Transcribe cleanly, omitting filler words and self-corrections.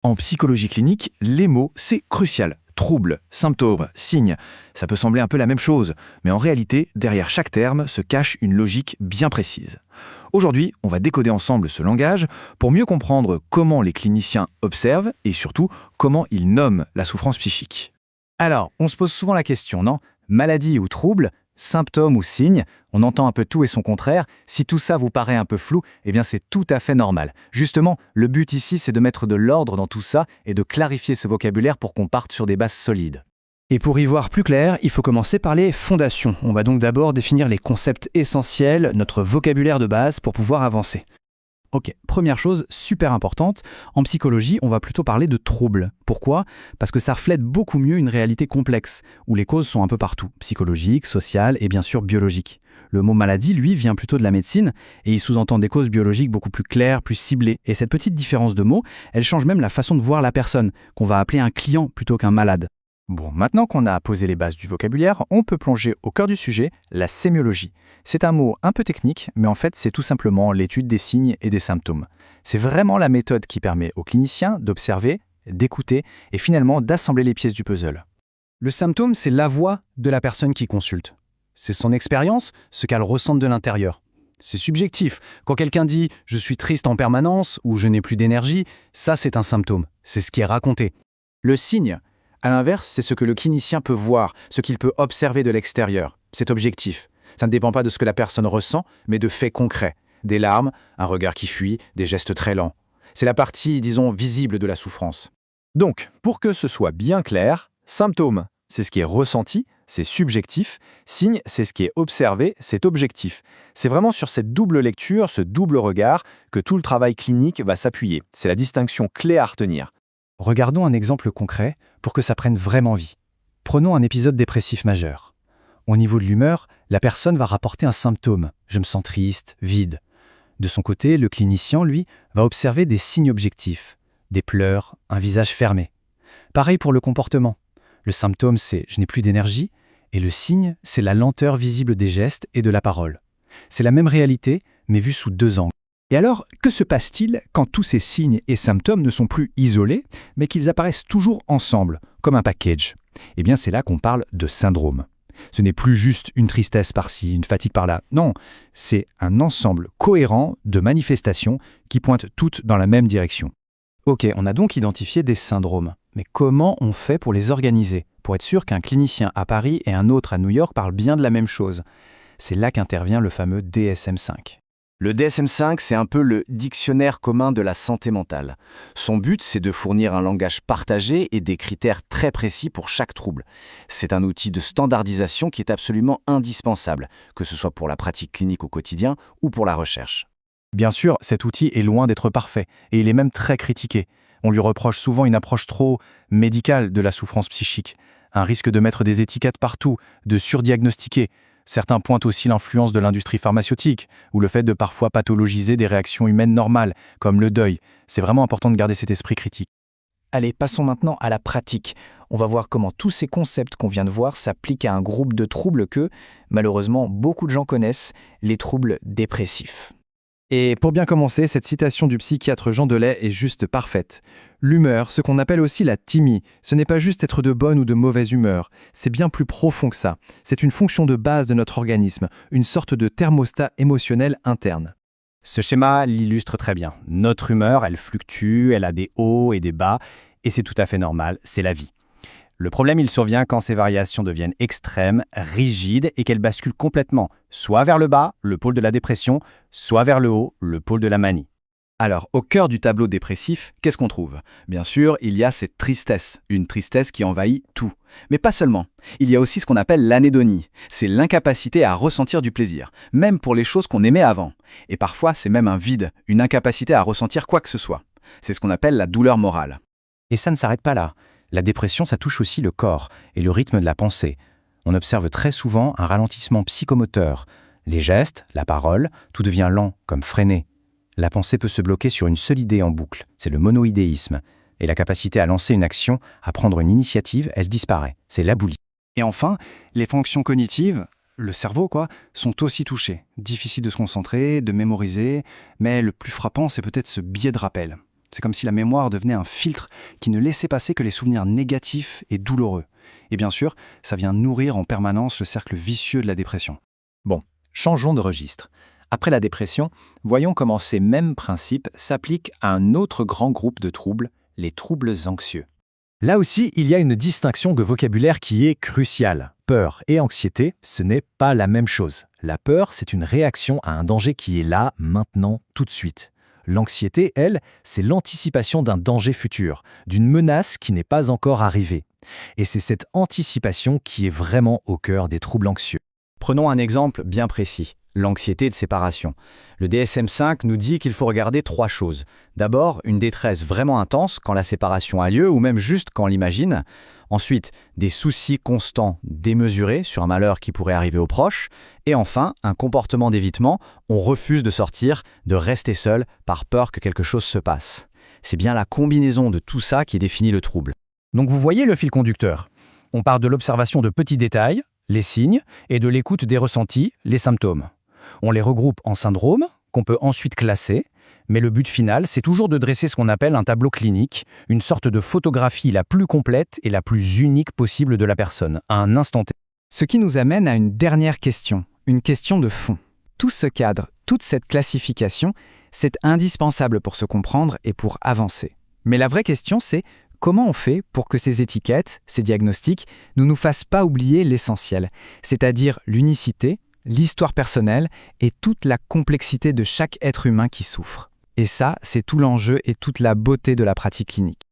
En psychologie clinique, les mots, c'est crucial. Trouble, symptômes, signes, ça peut sembler un peu la même chose, mais en réalité, derrière chaque terme se cache une logique bien précise. Aujourd'hui, on va décoder ensemble ce langage pour mieux comprendre comment les cliniciens observent et surtout comment ils nomment la souffrance psychique. Alors, on se pose souvent la question, non? Maladie ou trouble, symptômes ou signes, on entend un peu tout et son contraire. Si tout ça vous paraît un peu flou, eh bien c'est tout à fait normal. Justement, le but ici, c'est de mettre de l'ordre dans tout ça et de clarifier ce vocabulaire pour qu'on parte sur des bases solides. Et pour y voir plus clair, il faut commencer par les fondations. On va donc d'abord définir les concepts essentiels, notre vocabulaire de base pour pouvoir avancer. Ok, première chose super importante, en psychologie, on va plutôt parler de troubles. Pourquoi? Parce que ça reflète beaucoup mieux une réalité complexe, où les causes sont un peu partout, psychologiques, sociales et bien sûr biologiques. Le mot maladie, lui, vient plutôt de la médecine, et il sous-entend des causes biologiques beaucoup plus claires, plus ciblées. Et cette petite différence de mots, elle change même la façon de voir la personne, qu'on va appeler un client plutôt qu'un malade. Bon, maintenant qu'on a posé les bases du vocabulaire, on peut plonger au cœur du sujet, la sémiologie. C'est un mot un peu technique, mais en fait c'est tout simplement l'étude des signes et des symptômes. C'est vraiment la méthode qui permet aux cliniciens d'observer, d'écouter et finalement d'assembler les pièces du puzzle. Le symptôme, c'est la voix de la personne qui consulte. C'est son expérience, ce qu'elle ressent de l'intérieur. C'est subjectif. Quand quelqu'un dit « je suis triste en permanence » ou « je n'ai plus d'énergie », ça c'est un symptôme. C'est ce qui est raconté. Le signe, à l'inverse, c'est ce que le clinicien peut voir, ce qu'il peut observer de l'extérieur. C'est objectif. Ça ne dépend pas de ce que la personne ressent, mais de faits concrets. Des larmes, un regard qui fuit, des gestes très lents. C'est la partie, disons, visible de la souffrance. Donc, pour que ce soit bien clair, symptôme, c'est ce qui est ressenti, c'est subjectif. Signe, c'est ce qui est observé, c'est objectif. C'est vraiment sur cette double lecture, ce double regard, que tout le travail clinique va s'appuyer. C'est la distinction clé à retenir. Regardons un exemple concret pour que ça prenne vraiment vie. Prenons un épisode dépressif majeur. Au niveau de l'humeur, la personne va rapporter un symptôme. Je me sens triste, vide. De son côté, le clinicien, lui, va observer des signes objectifs. Des pleurs, un visage fermé. Pareil pour le comportement. Le symptôme, c'est « je n'ai plus d'énergie » et le signe, c'est la lenteur visible des gestes et de la parole. C'est la même réalité, mais vue sous deux angles. Et alors, que se passe-t-il quand tous ces signes et symptômes ne sont plus isolés, mais qu'ils apparaissent toujours ensemble, comme un package? Eh bien, c'est là qu'on parle de syndrome. Ce n'est plus juste une tristesse par-ci, une fatigue par-là. Non, c'est un ensemble cohérent de manifestations qui pointent toutes dans la même direction. Ok, on a donc identifié des syndromes. Mais comment on fait pour les organiser, pour être sûr qu'un clinicien à Paris et un autre à New York parlent bien de la même chose? C'est là qu'intervient le fameux DSM-5. Le DSM-5, c'est un peu le dictionnaire commun de la santé mentale. Son but, c'est de fournir un langage partagé et des critères très précis pour chaque trouble. C'est un outil de standardisation qui est absolument indispensable, que ce soit pour la pratique clinique au quotidien ou pour la recherche. Bien sûr, cet outil est loin d'être parfait, et il est même très critiqué. On lui reproche souvent une approche trop médicale de la souffrance psychique, un risque de mettre des étiquettes partout, de surdiagnostiquer. Certains pointent aussi l'influence de l'industrie pharmaceutique, ou le fait de parfois pathologiser des réactions humaines normales, comme le deuil. C'est vraiment important de garder cet esprit critique. Allez, passons maintenant à la pratique. On va voir comment tous ces concepts qu'on vient de voir s'appliquent à un groupe de troubles que, malheureusement, beaucoup de gens connaissent, les troubles dépressifs. Et pour bien commencer, cette citation du psychiatre Jean Delay est juste parfaite. L'humeur, ce qu'on appelle aussi la thymie, ce n'est pas juste être de bonne ou de mauvaise humeur, c'est bien plus profond que ça. C'est une fonction de base de notre organisme, une sorte de thermostat émotionnel interne. Ce schéma l'illustre très bien. Notre humeur, elle fluctue, elle a des hauts et des bas, et c'est tout à fait normal, c'est la vie. Le problème, il survient quand ces variations deviennent extrêmes, rigides et qu'elles basculent complètement, soit vers le bas, le pôle de la dépression, soit vers le haut, le pôle de la manie. Alors, au cœur du tableau dépressif, qu'est-ce qu'on trouve? Bien sûr, il y a cette tristesse, une tristesse qui envahit tout. Mais pas seulement. Il y a aussi ce qu'on appelle l'anédonie. C'est l'incapacité à ressentir du plaisir, même pour les choses qu'on aimait avant. Et parfois, c'est même un vide, une incapacité à ressentir quoi que ce soit. C'est ce qu'on appelle la douleur morale. Et ça ne s'arrête pas là. La dépression, ça touche aussi le corps et le rythme de la pensée. On observe très souvent un ralentissement psychomoteur. Les gestes, la parole, tout devient lent, comme freiné. La pensée peut se bloquer sur une seule idée en boucle, c'est le monoïdéisme. Et la capacité à lancer une action, à prendre une initiative, elle disparaît, c'est l'abolie. Et enfin, les fonctions cognitives, le cerveau sont aussi touchées. Difficile de se concentrer, de mémoriser, mais le plus frappant, c'est peut-être ce biais de rappel. C'est comme si la mémoire devenait un filtre qui ne laissait passer que les souvenirs négatifs et douloureux. Et bien sûr, ça vient nourrir en permanence le cercle vicieux de la dépression. Bon, changeons de registre. Après la dépression, voyons comment ces mêmes principes s'appliquent à un autre grand groupe de troubles, les troubles anxieux. Là aussi, il y a une distinction de vocabulaire qui est cruciale. Peur et anxiété, ce n'est pas la même chose. La peur, c'est une réaction à un danger qui est là, maintenant, tout de suite. L'anxiété, elle, c'est l'anticipation d'un danger futur, d'une menace qui n'est pas encore arrivée. Et c'est cette anticipation qui est vraiment au cœur des troubles anxieux. Prenons un exemple bien précis, l'anxiété de séparation. Le DSM-5 nous dit qu'il faut regarder 3 choses. D'abord, une détresse vraiment intense quand la séparation a lieu ou même juste quand on l'imagine. Ensuite, des soucis constants, démesurés sur un malheur qui pourrait arriver aux proches. Et enfin, un comportement d'évitement, on refuse de sortir, de rester seul par peur que quelque chose se passe. C'est bien la combinaison de tout ça qui définit le trouble. Donc vous voyez le fil conducteur. On part de l'observation de petits détails, les signes, et de l'écoute des ressentis, les symptômes. On les regroupe en syndromes, qu'on peut ensuite classer, mais le but final, c'est toujours de dresser ce qu'on appelle un tableau clinique, une sorte de photographie la plus complète et la plus unique possible de la personne, à un instant T. Ce qui nous amène à une dernière question, une question de fond. Tout ce cadre, toute cette classification, c'est indispensable pour se comprendre et pour avancer. Mais la vraie question, c'est comment on fait pour que ces étiquettes, ces diagnostics, ne nous fassent pas oublier l'essentiel, c'est-à-dire l'unicité, l'histoire personnelle et toute la complexité de chaque être humain qui souffre. Et ça, c'est tout l'enjeu et toute la beauté de la pratique clinique.